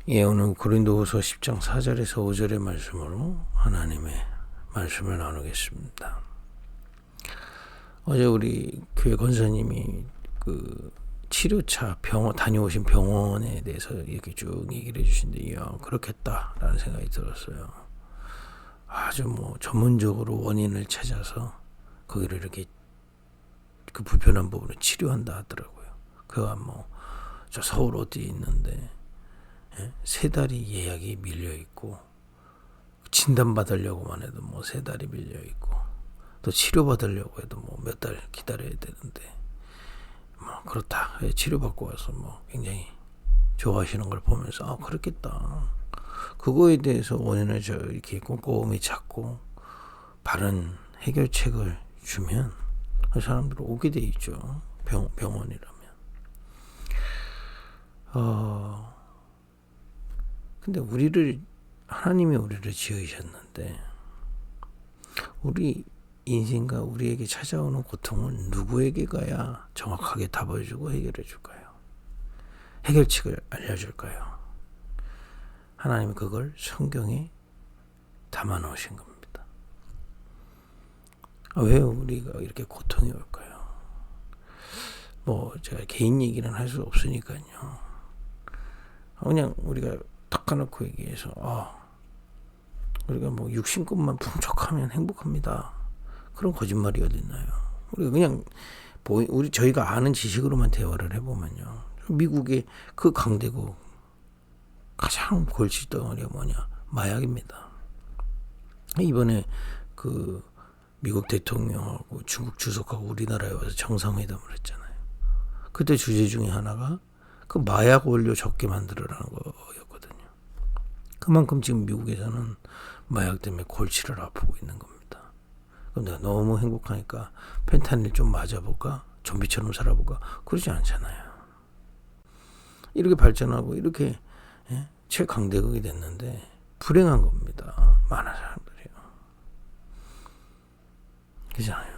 예, 오늘 고린도후서 10장 4절에서 5절의 말씀으로 하나님의 말씀을 나누겠습니다. 어제 우리 교회 권사님이 그 치료차 병원 다녀오신 병원에 대해서 이렇게 쭉 얘기를 해주신데, 이야, 그렇겠다라는 생각이 들었어요. 아주 전문적으로 원인을 찾아서 거기를 이렇게 그 불편한 부분을 치료한다 하더라고요. 그가 저 서울 어디에 있는데 3달이 예약이 밀려있고, 진단받으려고만 해도 3달이 밀려있고, 또 치료받으려고 해도 몇 달 기다려야 되는데, 그렇다. 치료받고 와서 굉장히 좋아하시는 걸 보면서, 그렇겠다. 그거에 대해서 원인을 이렇게 꼼꼼히 찾고, 바른 해결책을 주면, 그 사람들은 오게 돼 있죠. 병원이라면. 근데 하나님이 우리를 지으셨는데, 우리 인생과 우리에게 찾아오는 고통을 누구에게 가야 정확하게 답을 주고 해결해 줄까요? 해결책을 알려줄까요? 하나님이 그걸 성경에 담아 놓으신 겁니다. 왜 우리가 이렇게 고통이 올까요? 제가 개인 얘기는 할 수 없으니까요. 그냥 우리가 딱 까놓고 얘기해서, 우리가 육신것만 풍족하면 행복합니다. 그런 거짓말이 어딨나요? 우리가 그냥 저희가 아는 지식으로만 대화를 해보면요, 미국의 그 강대국 가장 골칫덩어리가 뭐냐? 마약입니다. 이번에 그 미국 대통령하고 중국 주석하고 우리나라에 와서 정상회담을 했잖아요. 그때 주제 중에 하나가 그 마약 원료 적게 만들으라는 거였거든요. 그만큼 지금 미국에서는 마약 때문에 골치를 아프고 있는 겁니다. 그럼 내가 너무 행복하니까 펜타닐 좀 맞아볼까? 좀비처럼 살아볼까? 그러지 않잖아요. 이렇게 발전하고 이렇게 최강대국이 됐는데 불행한 겁니다. 많은 사람들이요. 그렇잖아요.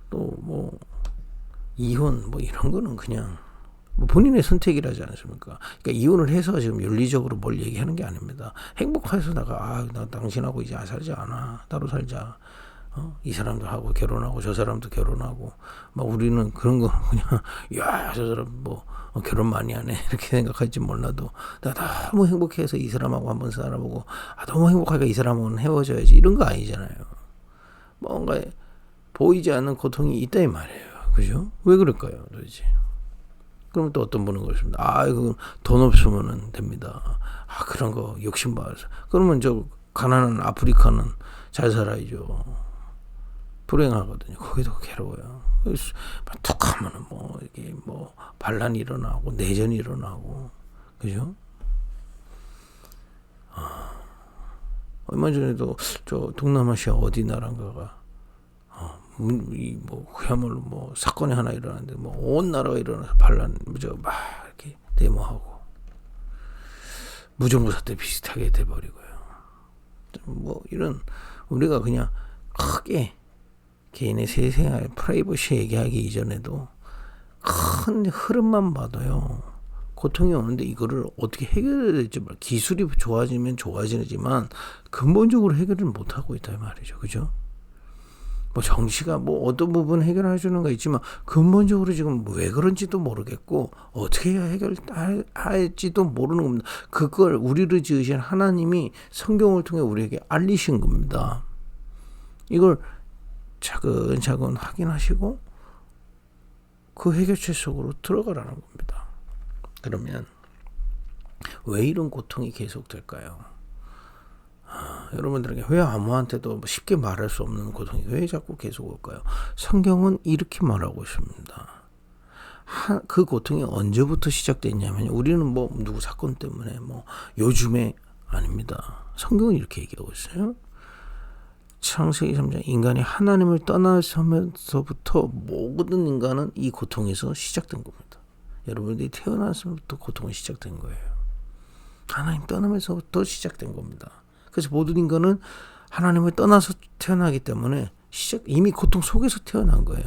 또 이혼 이런 거는 그냥 본인의 선택이라지 않습니까? 그러니까 이혼을 해서 지금 윤리적으로 뭘 얘기하는 게 아닙니다. 행복해서 나 당신하고 이제 살지 않아. 따로 살자. 이 사람도 하고 결혼하고 저 사람도 결혼하고, 우리는 그런 거 그냥, 야, 저 사람 결혼 많이 하네 이렇게 생각할지 몰라도, 나 너무 행복해서 이 사람하고 한번 살아보고, 너무 행복하니까 이 사람하고는 헤어져야지, 이런 거 아니잖아요. 뭔가 보이지 않는 고통이 있다 이 말이에요. 그죠? 왜 그럴까요, 도대체? 그러면 또 어떤 분은 그렇습니다. 이거 돈 없으면 됩니다. 그런 거 욕심봐서. 그러면 저 가난한 아프리카는 잘 살아야죠. 불행하거든요. 거기도 괴로워요. 툭 하면은 이게 반란이 일어나고 내전이 일어나고, 그죠? 얼마 전에도 저 동남아시아 어디 나라인가가 그야말로 사건이 하나 일어났는데 온 나라가 일어나서 반란 이렇게 데모하고 무정부 사태 비슷하게 돼버리고요. 이런 우리가 그냥 크게 개인의 세생활 프라이버시 얘기하기 이전에도 큰 흐름만 봐도요, 고통이 오는데 이거를 어떻게 해결해야 될지 기술이 좋아지면 좋아지지만 근본적으로 해결을 못하고 있다 말이죠. 그죠? 정치가 어떤 부분 해결해 주는 거 있지만 근본적으로 지금 왜 그런지도 모르겠고 어떻게 해야 해결할지도 모르는 겁니다. 그걸 우리를 지으신 하나님이 성경을 통해 우리에게 알리신 겁니다. 이걸 차근차근 확인하시고 그 해결책 속으로 들어가라는 겁니다. 그러면 왜 이런 고통이 계속될까요? 여러분들에게 왜 아무한테도 쉽게 말할 수 없는 고통이 왜 자꾸 계속 올까요? 성경은 이렇게 말하고 있습니다. 그 고통이 언제부터 시작됐냐면, 우리는 누구 사건 때문에 요즘에 아닙니다. 성경은 이렇게 얘기하고 있어요. 창세기 3장, 인간이 하나님을 떠나서면서부터 모든 인간은 이 고통에서 시작된 겁니다. 여러분들이 태어났으면부터 고통이 시작된 거예요. 하나님 떠나면서부터 시작된 겁니다. 그래서 모든 인간은 하나님을 떠나서 태어나기 때문에 이미 고통 속에서 태어난 거예요.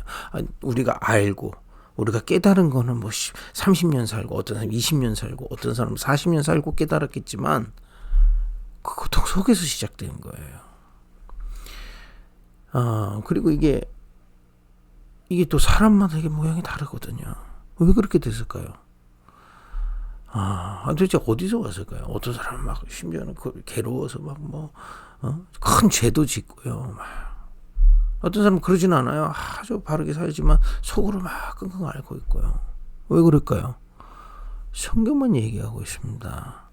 우리가 알고 우리가 깨달은 거는 뭐 30년 살고 어떤 사람 20년 살고 어떤 사람은 40년 살고 깨달았겠지만 그 고통 속에서 시작되는 거예요. 그리고 이게 또 사람마다 이게 모양이 다르거든요. 왜 그렇게 됐을까요? 도대체 어디서 왔을까요? 어떤 사람은 막 심지어는 괴로워서 막 큰 죄도 짓고요. 막 어떤 사람은 그러진 않아요. 아주 바르게 살지만 속으로 막 끙끙 앓고 있고요. 왜 그럴까요? 성경만 얘기하고 있습니다.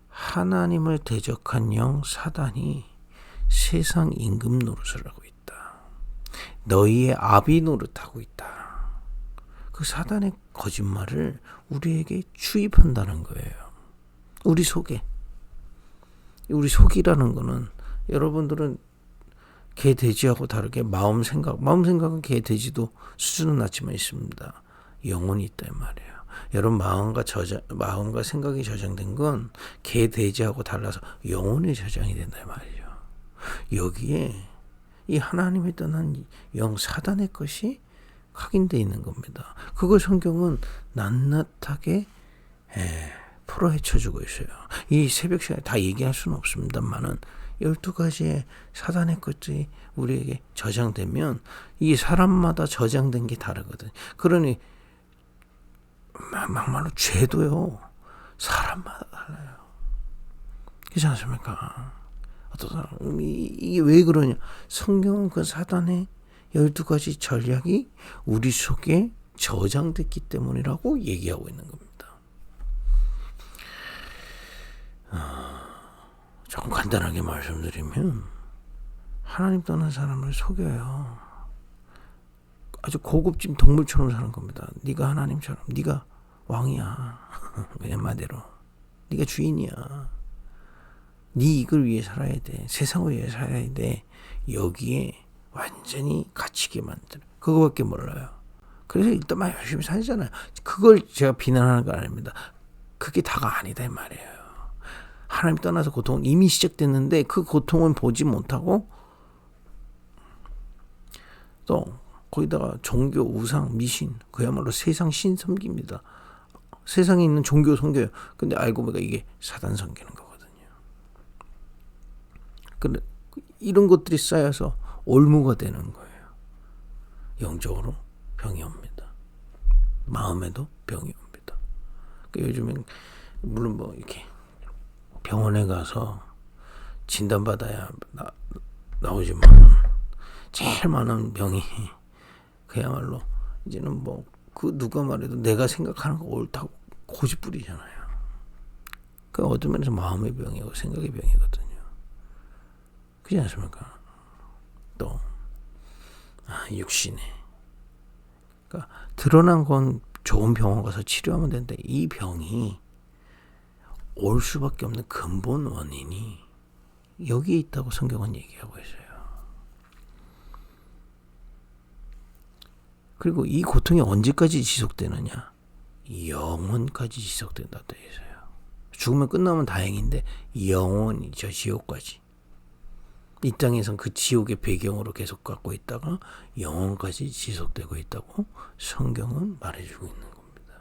하나님을 대적한 영 사단이 세상 임금 노릇을 하고 있다. 너희의 아비 노릇하고 있다. 그 사단의 거짓말을 우리에게 추입한다는 거예요. 우리 속에. 우리 속이라는 거는 여러분들은 개 돼지하고 다르게 마음 생각은 개 돼지도 수준은 낮지만 있습니다. 영혼이 있다 이 말이에요. 여러분 마음과 생각이 저장된 건 개 돼지하고 달라서 영혼이 저장이 된다 이 말이에요. 여기에 이 하나님이 떠난 영 사단의 것이 각인되어 있는 겁니다. 그걸 성경은 낱낱하게 풀어헤쳐주고 있어요. 이 새벽 시간에 다 얘기할 수는 없습니다만은 12가지의 사단의 것들이 우리에게 저장되면 이 사람마다 저장된 게 다르거든요. 그러니 막말로 죄도요 사람마다 달라요. 그렇지 않습니까? 어떤 사람 이게 왜 그러냐? 성경은 그 사단의 12가지 전략이 우리 속에 저장됐기 때문이라고 얘기하고 있는 겁니다. 조금 간단하게 말씀드리면 하나님 떠난 사람을 속여요. 아주 고급진 동물처럼 사는 겁니다. 네가 하나님처럼, 네가 왕이야. 그냥 말대로 네가 주인이야. 네 이걸 위해 살아야 돼. 세상을 위해 살아야 돼. 여기에 완전히 갇히게 만들어. 그거밖에 몰라요. 그래서 일단 막 열심히 살잖아요. 그걸 제가 비난하는 건 아닙니다. 그게 다가 아니다 이 말이에요. 하나님 떠나서 고통은 이미 시작됐는데 그 고통은 보지 못하고 또 거기다가 종교, 우상, 미신 그야말로 세상 신 섬깁니다. 세상에 있는 종교 섬겨요. 근데 알고 보니까 이게 사단 섬기는 거거든요. 근데 이런 것들이 쌓여서 올무가 되는 거예요. 영적으로 병이 옵니다. 마음에도 병이 옵니다. 그러니까 요즘엔 물론 뭐 이렇게 병원에 가서 진단받아야 나오지만 제일 많은 병이 그야말로 이제는 뭐 그 누가 말해도 내가 생각하는 거 옳다고 고집부리잖아요. 그 어떤 면에서 마음의 병이고 생각의 병이거든요. 그렇지 않습니까? 또 육신에 그러니까 드러난 건 좋은 병원 가서 치료하면 되는데 이 병이 올 수밖에 없는 근본 원인이 여기에 있다고 성경은 얘기하고 있어요. 그리고 이 고통이 언제까지 지속되느냐? 영원까지 지속된다 되어 있어요. 죽으면 끝나면 다행인데 영원히 저 지옥까지. 이 땅에선 그 지옥의 배경으로 계속 갖고 있다가 영원까지 지속되고 있다고 성경은 말해주고 있는 겁니다.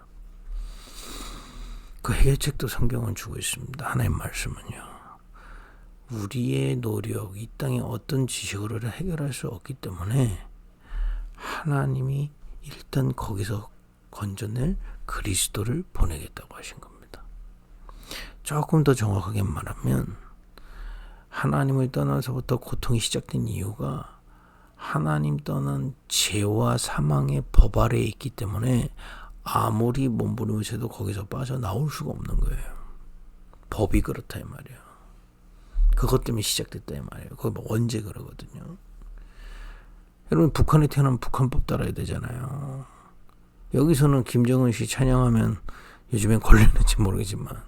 그 해결책도 성경은 주고 있습니다. 하나님 말씀은요. 우리의 노력, 이 땅의 어떤 지식으로 해결할 수 없기 때문에 하나님이 일단 거기서 건져낼 그리스도를 보내겠다고 하신 겁니다. 조금 더 정확하게 말하면 하나님을 떠나서부터 고통이 시작된 이유가 하나님 떠난 죄와 사망의 법 아래에 있기 때문에 아무리 몸부림을 도 거기서 빠져나올 수가 없는 거예요. 법이 그렇다 이 말이에요. 그것 때문에 시작됐다 이 말이에요. 그거 뭐 언제 그러거든요. 여러분 북한에 태어나면 북한법 따라야 되잖아요. 여기서는 김정은 씨 찬양하면 요즘엔 걸리는지 모르겠지만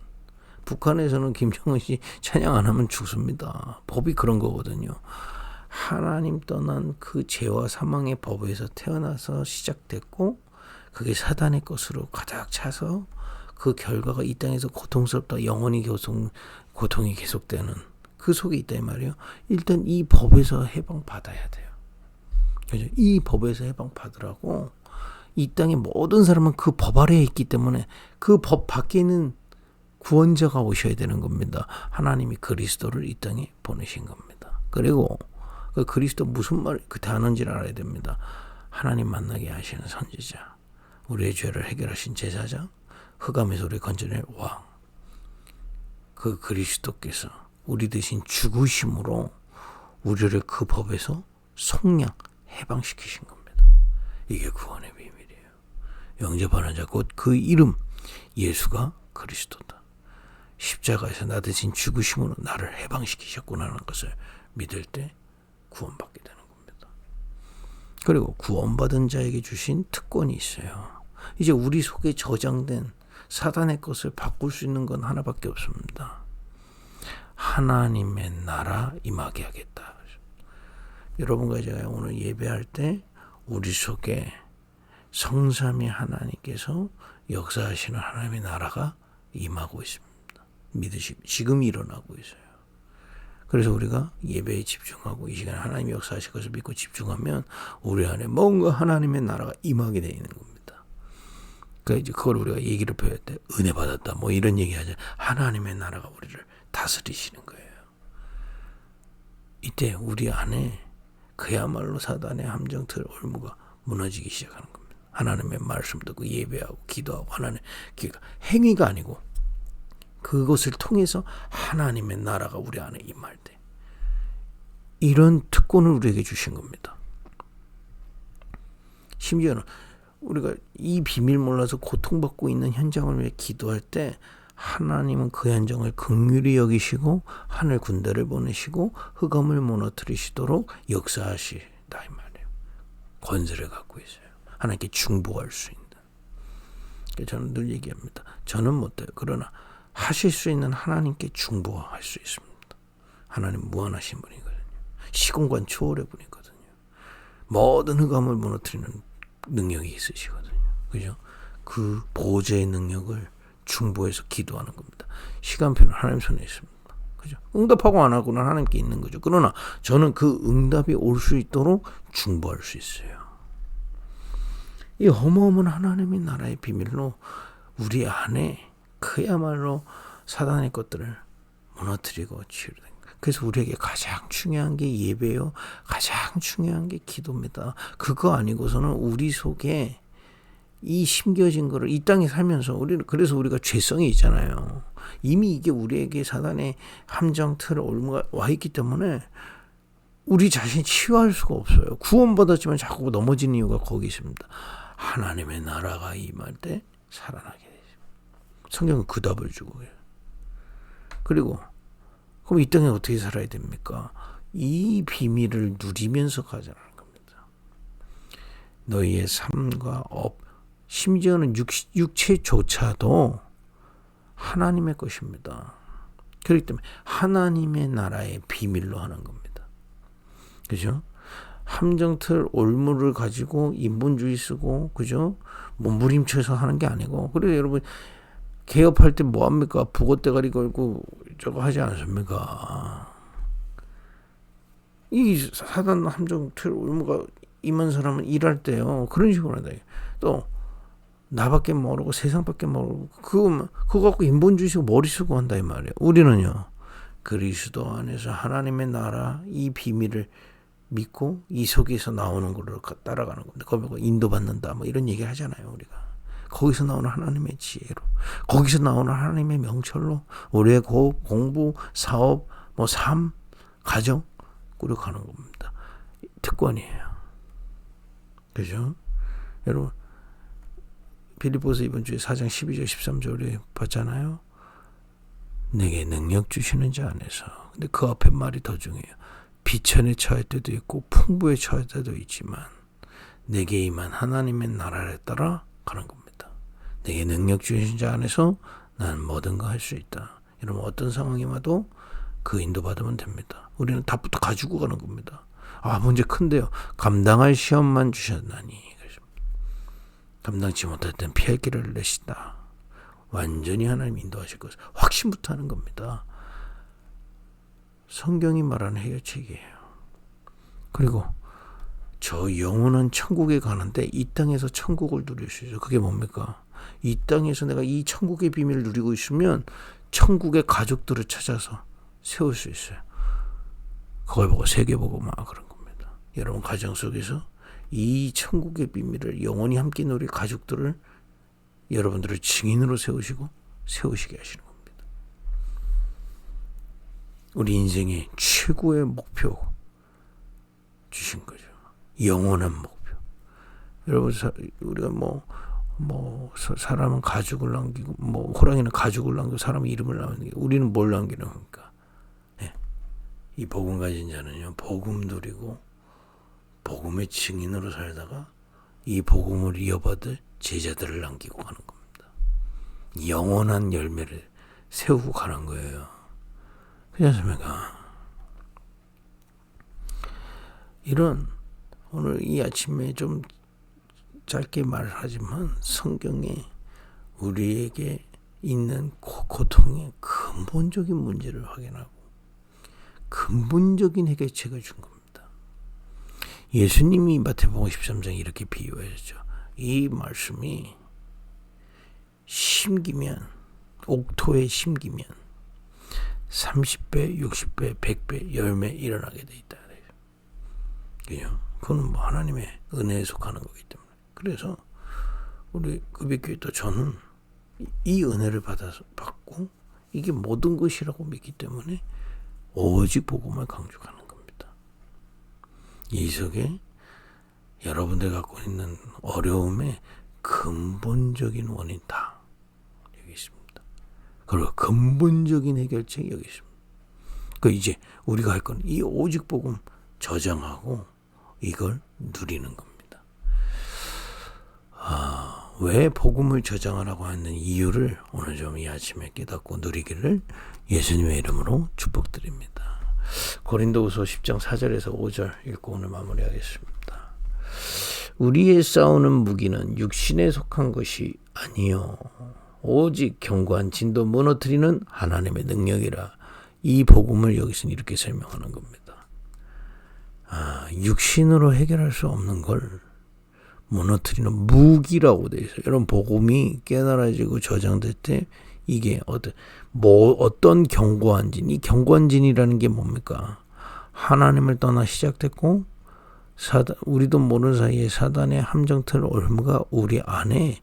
북한에서는 김정은 씨 찬양 안 하면 죽습니다. 법이 그런 거거든요. 하나님 떠난 그 죄와 사망의 법에서 태어나서 시작됐고 그게 사단의 것으로 가득 차서 그 결과가 이 땅에서 고통스럽다 영원히 고통이 계속되는 그 속에 있다 이 말이에요. 일단 이 법에서 해방받아야 돼요. 그죠? 이 법에서 해방받으라고 이 땅의 모든 사람은 그 법 아래에 있기 때문에 그 법 밖에 있는 구원자가 오셔야 되는 겁니다. 하나님이 그리스도를 이 땅에 보내신 겁니다. 그리고 그 그리스도 무슨 말 그 단어인지를 알아야 됩니다. 하나님 만나게 하시는 선지자, 우리의 죄를 해결하신 제사장, 흑암에서 우리 건져낼 왕, 그 그리스도께서 우리 대신 죽으심으로 우리를 그 법에서 속량 해방시키신 겁니다. 이게 구원의 비밀이에요. 영접하는 자 곧 그 이름 예수가 그리스도다. 십자가에서 나 대신 죽으심으로 나를 해방시키셨구나 하는 것을 믿을 때 구원받게 되는 겁니다. 그리고 구원받은 자에게 주신 특권이 있어요. 이제 우리 속에 저장된 사단의 것을 바꿀 수 있는 건 하나밖에 없습니다. 하나님의 나라 임하게 하겠다. 여러분과 제가 오늘 예배할 때 우리 속에 성삼위 하나님께서 역사하시는 하나님의 나라가 임하고 있습니다. 믿으십시오. 지금 일어나고 있어요. 그래서 우리가 예배에 집중하고 이 시간에 하나님이 역사하실 것을 믿고 집중하면 우리 안에 뭔가 하나님의 나라가 임하게 되어 있는 겁니다. 그러니까 이제 그걸 우리가 얘기를 표현할 때 은혜 받았다 뭐 이런 얘기하자. 하나님의 나라가 우리를 다스리시는 거예요. 이때 우리 안에 그야말로 사단의 함정틀 올무가 무너지기 시작하는 겁니다. 하나님의 말씀 듣고 예배하고 기도하고 하나님의 행위가 아니고 그것을 통해서 하나님의 나라가 우리 안에 임할 때 이런 특권을 우리에게 주신 겁니다. 심지어는 우리가 이 비밀 몰라서 고통받고 있는 현장을 위해 기도할 때 하나님은 그 현장을 긍휼히 여기시고 하늘 군대를 보내시고 흑암을 무너뜨리시도록 역사하시다 이 말이에요. 권세를 갖고 있어요. 하나님께 중보할 수 있는. 저는 늘 얘기합니다. 저는 못해요. 그러나 하실 수 있는 하나님께 중보할 수 있습니다. 하나님 무한하신 분이거든요. 시공간 초월의 분이거든요. 모든 흑암을 무너뜨리는 능력이 있으시거든요. 그죠? 그 보호자의 능력을 중보해서 기도하는 겁니다. 시간표는 하나님 손에 있습니다. 그죠? 응답하고 안 하고는 하나님께 있는 거죠. 그러나 저는 그 응답이 올 수 있도록 중보할 수 있어요. 이 어마어마한 하나님의 나라의 비밀로 우리 안에 그야말로 사단의 것들을 무너뜨리고 치유된 거예요. 그래서 우리에게 가장 중요한 게 예배요. 가장 중요한 게 기도입니다. 그거 아니고서는 우리 속에 이 심겨진 거를 이 땅에 살면서 그래서 우리가 죄성이 있잖아요. 이미 이게 우리에게 사단의 함정 틀 올무가 와 있기 때문에 우리 자신이 치유할 수가 없어요. 구원받았지만 자꾸 넘어지는 이유가 거기 있습니다. 하나님의 나라가 임할 때 살아나게 되죠. 성경은 그 답을 주고 해요. 그리고 그럼 이 땅에 어떻게 살아야 됩니까? 이 비밀을 누리면서 가자는 겁니다. 너희의 삶과 심지어는 육체조차도 하나님의 것입니다. 그렇기 때문에 하나님의 나라의 비밀로 하는 겁니다. 그죠? 함정틀 올무를 가지고 인본주의 쓰고 그죠? 뭐 무림쳐서 하는 게 아니고 그래서 여러분 개업할 때 뭐 합니까? 북어대가리 걸고 저거 하지 않습니까? 이 사단 함정틀 올무가 임한 사람은 일할 때요. 그런 식으로 한다. 또 나밖에 모르고 세상밖에 모르고 그거 갖고 인본주의 쓰고 머리 쓰고 한다 이 말이에요. 우리는요. 그리스도 안에서 하나님의 나라 이 비밀을 믿고 이 속에서 나오는 걸로 따라가는 겁니다. 거기서 인도받는다 뭐 이런 얘기 하잖아요. 우리가. 거기서 나오는 하나님의 지혜로 거기서 나오는 하나님의 명철로 우리의 공부, 사업, 뭐 삶, 가정 꾸려가는 겁니다. 특권이에요. 그죠? 여러분 빌립보서 이번 주에 4장 12절 13절에 봤잖아요. 내게 능력 주시는 자 안에서. 근데 그 앞에 말이 더 중요해요. 비천에 처할 때도 있고 풍부에 처할 때도 있지만 내게 임한 하나님의 나라를 따라 가는 겁니다. 내게 능력 주신 자 안에서 나는 뭐든 할 수 있다. 여러분 어떤 상황이 와도 그 인도받으면 됩니다. 우리는 답부터 가지고 가는 겁니다. 아 문제 큰데요. 감당할 시험만 주셨나니. 감당치 못할 땐 피할 길을 내신다. 완전히 하나님 인도하실 것을 확신부터 하는 겁니다. 성경이 말하는 해결책이에요. 그리고 저 영원한 천국에 가는데 이 땅에서 천국을 누릴 수 있어요. 그게 뭡니까? 이 땅에서 내가 이 천국의 비밀을 누리고 있으면 천국의 가족들을 찾아서 세울 수 있어요. 그걸 보고 세계복음화 그런 겁니다. 여러분 가정 속에서 이 천국의 비밀을 영원히 함께 누릴 가족들을 여러분들을 증인으로 세우시게 하시는 겁니다. 우리 인생의 최고의 목표 주신 거죠. 영원한 목표. 여러분 우리가 사람은 가죽을 남기고 호랑이는 가죽을 남기고 사람은 이름을 남기고 우리는 뭘 남기는 겁니까? 네. 이 복음 가진 자는요 복음 누리고 복음의 증인으로 살다가 이 복음을 이어받을 제자들을 남기고 가는 겁니다. 영원한 열매를 세우고 가는 거예요. 그렇지 않습니까? 이런 오늘 이 아침에 좀 짧게 말하지만 성경에 우리에게 있는 고통의 근본적인 문제를 확인하고 근본적인 해결책을 준 겁니다. 예수님이 마태복음 13장 이렇게 비유하셨죠. 이 말씀이 심기면 옥토에 심기면 30배, 60배, 100배 열매 일어나게 돼 있다. 그죠? 그건 하나님의 은혜에 속하는 거기 때문에. 그래서 우리 급식교회도 저는 이 은혜를 받고 이게 모든 것이라고 믿기 때문에 오직 복음을 강조하는 겁니다. 이 속에 여러분들 갖고 있는 어려움의 근본적인 원인 다 여기 있습니다. 그리고 근본적인 해결책이 여기 있습니다. 그 이제 우리가 할 건 이 오직 복음 저장하고 이걸 누리는 겁니다. 왜 복음을 저장하라고 하는 이유를 오늘 좀 이 아침에 깨닫고 누리기를 예수님의 이름으로 축복드립니다. 고린도후서 10장 4절에서 5절 읽고 오늘 마무리하겠습니다. 우리의 싸우는 무기는 육신에 속한 것이 아니요 오직 견고한 진도 무너뜨리는 하나님의 능력이라. 이 복음을 여기서 이렇게 설명하는 겁니다. 육신으로 해결할 수 없는 걸 무너뜨리는 무기라고 되어 있어요. 여러분 복음이 깨달아지고 저장될 때 이게 어떤 견고한 진, 이 견고한 진이라는 게 뭡니까? 하나님을 떠나 시작됐고 우리도 모르는 사이에 사단의 함정틀 올무가 우리 안에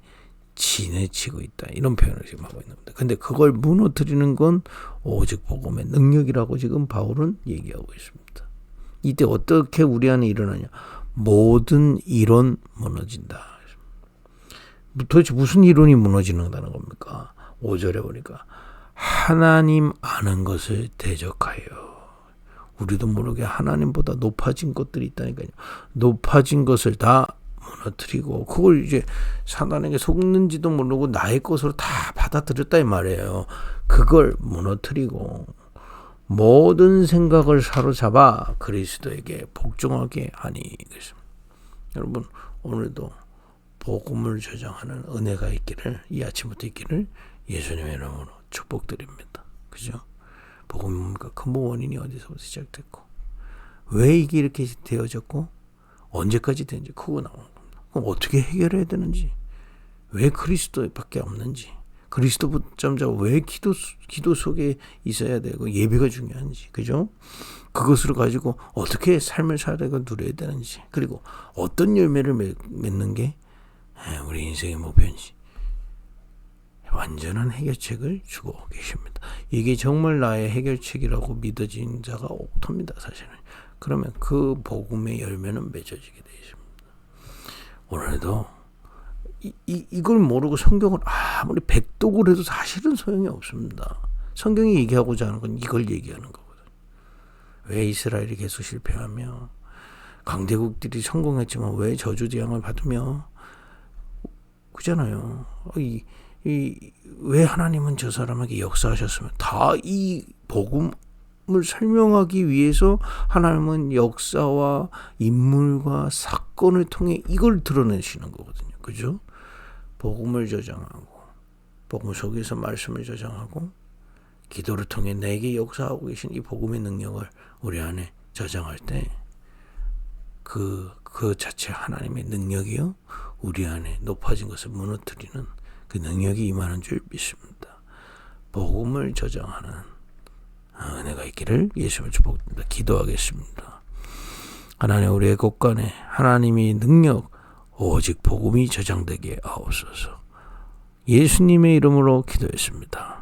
지내치고 있다. 이런 표현을 지금 하고 있는 겁니다. 근데 그걸 무너뜨리는 건 오직 복음의 능력이라고 지금 바울은 얘기하고 있습니다. 이때 어떻게 우리 안에 일어나냐? 모든 이론 무너진다. 도대체 무슨 이론이 무너지는다는 겁니까? 5절에 보니까 하나님 아는 것을 대적하여. 우리도 모르게 하나님보다 높아진 것들이 있다니까요. 높아진 것을 다 무너뜨리고 그걸 이제 사단에게 속는지도 모르고 나의 것으로 다 받아들였다 이 말이에요. 그걸 무너뜨리고 모든 생각을 사로잡아 그리스도에게 복종하게 하니. 여러분 오늘도 복음을 저장하는 은혜가 있기를 이 아침부터 있기를 예수님의 이름으로 축복드립니다. 그죠? 복음이 뭡니까? 근본 원인이 어디서부터 시작됐고 왜 이게 이렇게 되어졌고 언제까지 되는지 그거 나오는 겁니다. 그럼 어떻게 해결해야 되는지 왜 그리스도밖에 없는지 그리스도 붙잡자가 왜 기도 속에 있어야 되고 예배가 중요한지 그죠? 그것을 가지고 어떻게 삶을 살아가 누려야 되는지 그리고 어떤 열매를 맺는 게 우리 인생의 목표인지 완전한 해결책을 주고 계십니다. 이게 정말 나의 해결책이라고 믿어진 자가 옥토입니다. 사실은. 그러면 그 복음의 열매는 맺어지게 되어 있습니다. 오늘도 이걸 모르고 성경을 아무리 백독을 해도 사실은 소용이 없습니다. 성경이 얘기하고자 하는 건 이걸 얘기하는 거거든요. 왜 이스라엘이 계속 실패하며 강대국들이 성공했지만 왜 저주재앙을 받으며 그잖아요. 왜 하나님은 저 사람에게 역사하셨으면 다 이 복음을 설명하기 위해서 하나님은 역사와 인물과 사건을 통해 이걸 드러내시는 거거든요. 그죠? 복음을 저장하고 복음 속에서 말씀을 저장하고 기도를 통해 내게 역사하고 계신 이 복음의 능력을 우리 안에 저장할 때 그 자체 하나님의 능력이요 우리 안에 높아진 것을 무너뜨리는 그 능력이 임하는 줄 믿습니다. 복음을 저장하는 은혜가 있기를 예수님을 축복합니다. 기도하겠습니다. 하나님, 우리의 곳간에 하나님의 능력 오직 복음이 저장되게 하옵소서. 예수님의 이름으로 기도했습니다.